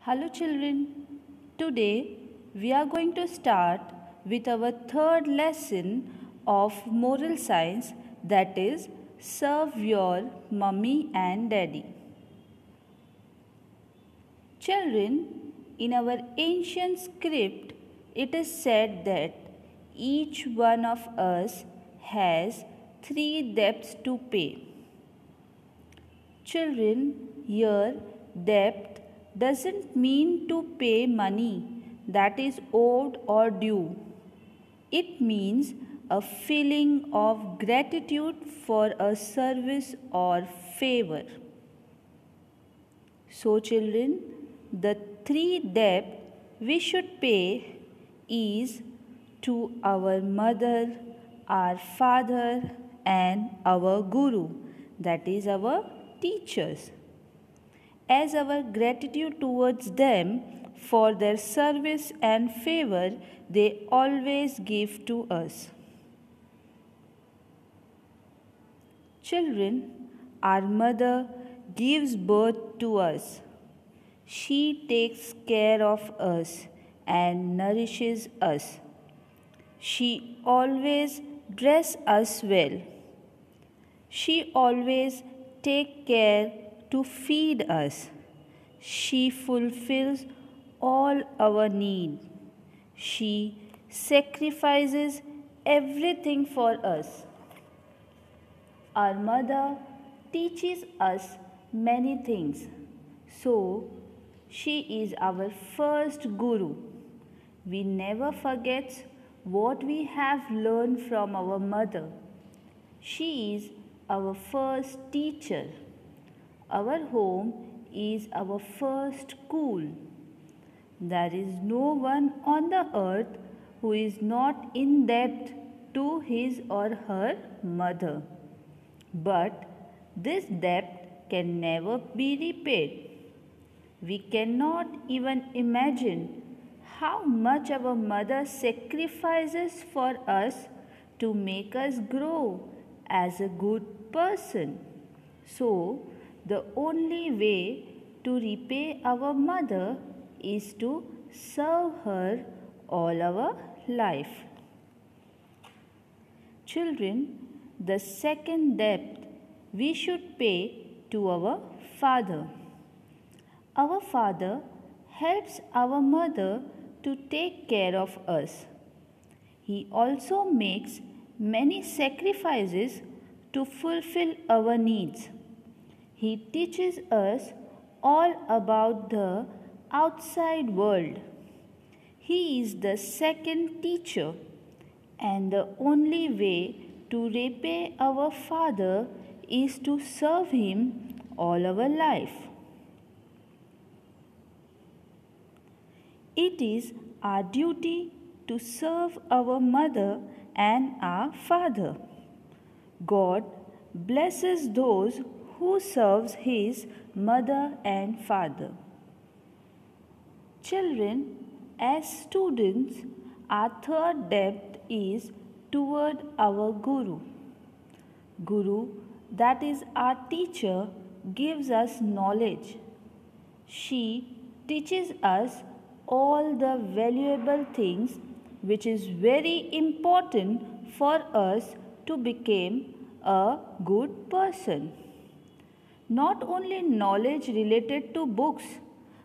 Hello children, today we are going to start with our third lesson of moral science, that is serve your mummy and daddy. Children, in our ancient script it is said that each one of us has 3 debts to pay. Children, here debt doesn't mean to pay money that is owed or due. It means a feeling of gratitude for a service or favor. So children, the 3 debt we should pay is to our mother, our father and our guru, that is our teachers. As our gratitude towards them for their service and favor they always give to us. Children, our mother gives birth to us. She takes care of us and nourishes us. She always dresses us well. She always takes care to feed us. She fulfills all our need. She sacrifices everything for us. Our mother teaches us many things. So, she is our first guru. We never forget what we have learned from our mother. She is our first teacher. Our home is our first school. There is no one on the earth who is not in debt to his or her mother. But this debt can never be repaid. We cannot even imagine how much our mother sacrifices for us to make us grow as a good person. So, the only way to repay our mother is to serve her all our life. Children, the second debt we should pay to our father. Our father helps our mother to take care of us. He also makes many sacrifices to fulfill our needs. He teaches us all about the outside world. He is the second teacher, and the only way to repay our father is to serve him all our life. It is our duty to serve our mother and our father. God blesses those who serves his mother and father. Children, as students, our third debt is toward our guru. Guru, that is our teacher, gives us knowledge. She teaches us all the valuable things which is very important for us to become a good person. Not only knowledge related to books,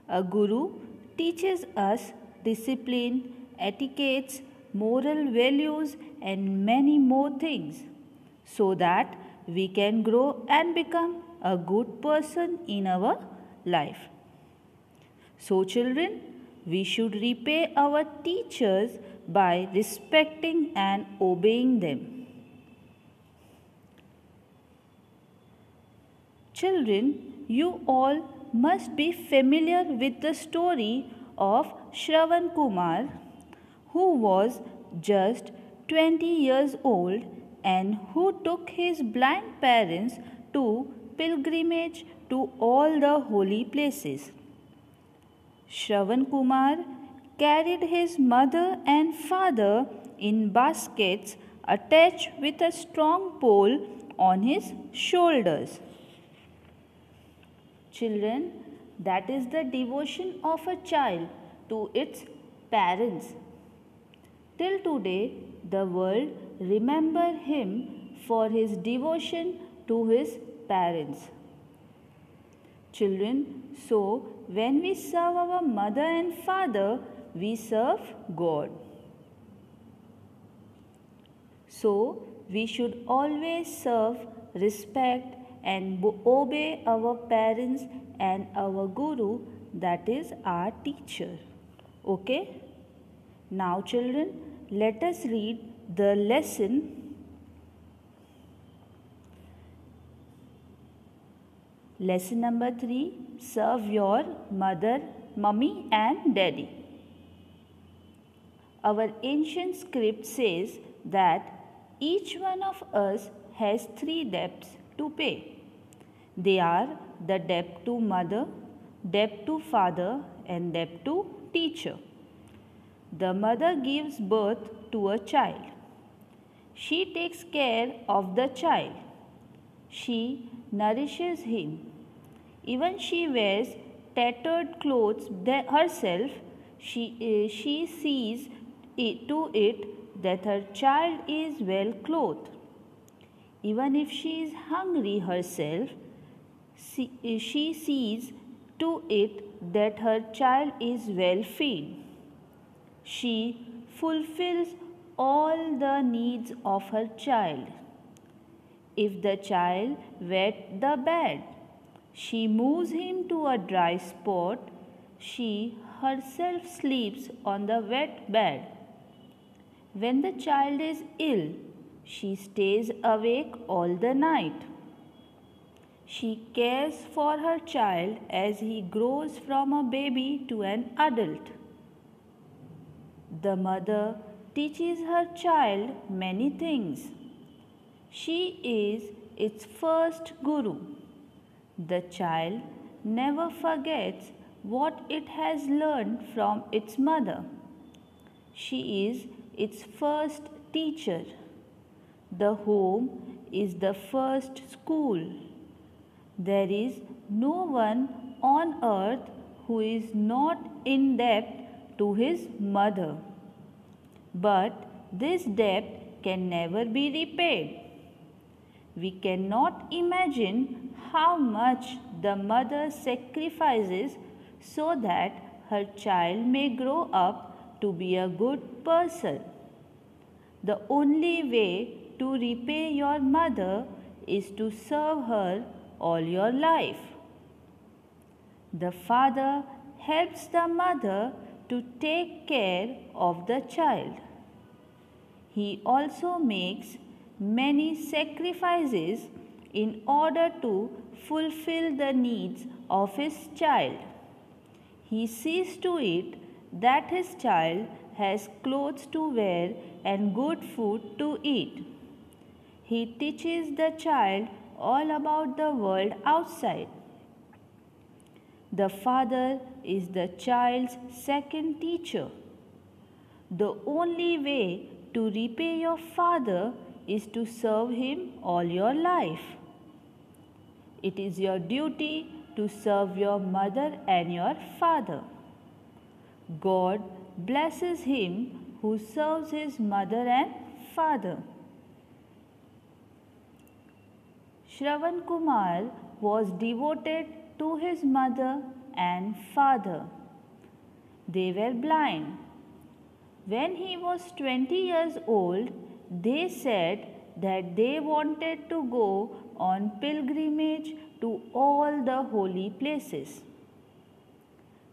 a guru teaches us discipline, etiquettes, moral values and many more things so that we can grow and become a good person in our life. So children, we should repay our teachers by respecting and obeying them. Children, you all must be familiar with the story of Shravan Kumar, who was just 20 years old and who took his blind parents to pilgrimage to all the holy places. Shravan Kumar carried his mother and father in baskets attached with a strong pole on his shoulders. Children, That is the devotion of a child to its parents. Till today, the world remember him for his devotion to his parents. Children, so when we serve our mother and father, we serve God. So, we should always serve, respect and obey our parents and our Guru, that is our teacher. Okay? Now children, let us read the lesson. Lesson number 3, serve your mother, mummy and daddy. Our ancient script says that each one of us has 3 debts to pay. They are the debt to mother, debt to father and debt to teacher. The mother gives birth to a child. She takes care of the child. She nourishes him. Even she wears tattered clothes herself. She sees to it that her child is well clothed. Even if she is hungry herself, she sees to it that her child is well fed. She fulfills all the needs of her child. If the child wet the bed, she moves him to a dry spot. She herself sleeps on the wet bed. When the child is ill, she stays awake all the night. She cares for her child as he grows from a baby to an adult. The mother teaches her child many things. She is its first guru. The child never forgets what it has learned from its mother. She is its first teacher. The home is the first school. There is no one on earth who is not in debt to his mother. But this debt can never be repaid. We cannot imagine how much the mother sacrifices so that her child may grow up to be a good person. The only way to repay your mother is to serve her all your life. The father helps the mother to take care of the child. He also makes many sacrifices in order to fulfill the needs of his child. He sees to it that his child has clothes to wear and good food to eat. He teaches the child all about the world outside. The father is the child's second teacher. The only way to repay your father is to serve him all your life. It is your duty to serve your mother and your father. God blesses him who serves his mother and father. Shravan Kumar was devoted to his mother and father. They were blind. When he was 20 years old, they said that they wanted to go on pilgrimage to all the holy places.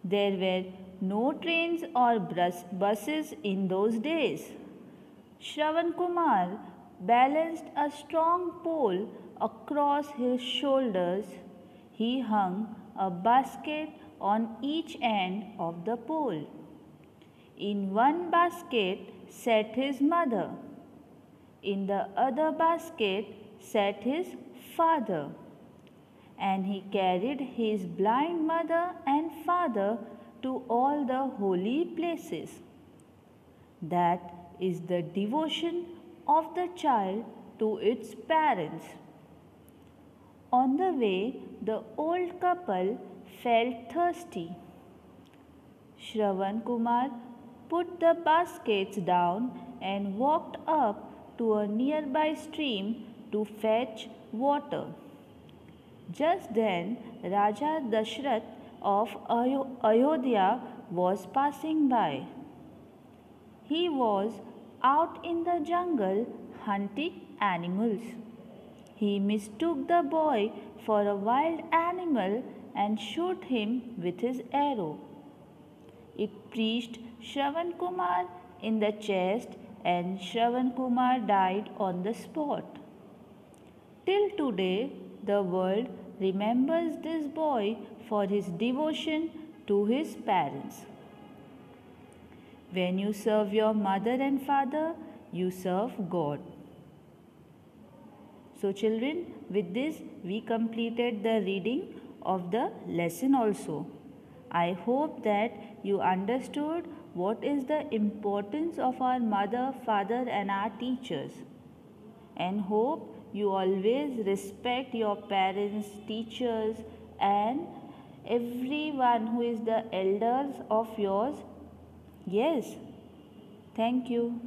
There were no trains or buses in those days. Shravan Kumar balanced a strong pole across his shoulders. He hung a basket on each end of the pole. In one basket sat his mother. In the other basket sat his father. And he carried his blind mother and father to all the holy places. That is the devotion of the child to its parents. On the way, the old couple felt thirsty. Shravan Kumar put the baskets down and walked up to a nearby stream to fetch water. Just then, Raja Dashrath of Ayodhya was passing by. He was out in the jungle hunting animals. He mistook the boy for a wild animal and shot him with his arrow. It pierced Shravan Kumar in the chest and Shravan Kumar died on the spot. Till today, the world remembers this boy for his devotion to his parents. When you serve your mother and father, you serve God. So, children, with this, we completed the reading of the lesson also. I hope that you understood what is the importance of our mother, father, and our teachers. And hope you always respect your parents, teachers, and everyone who is the elders of yours. Yes, thank you.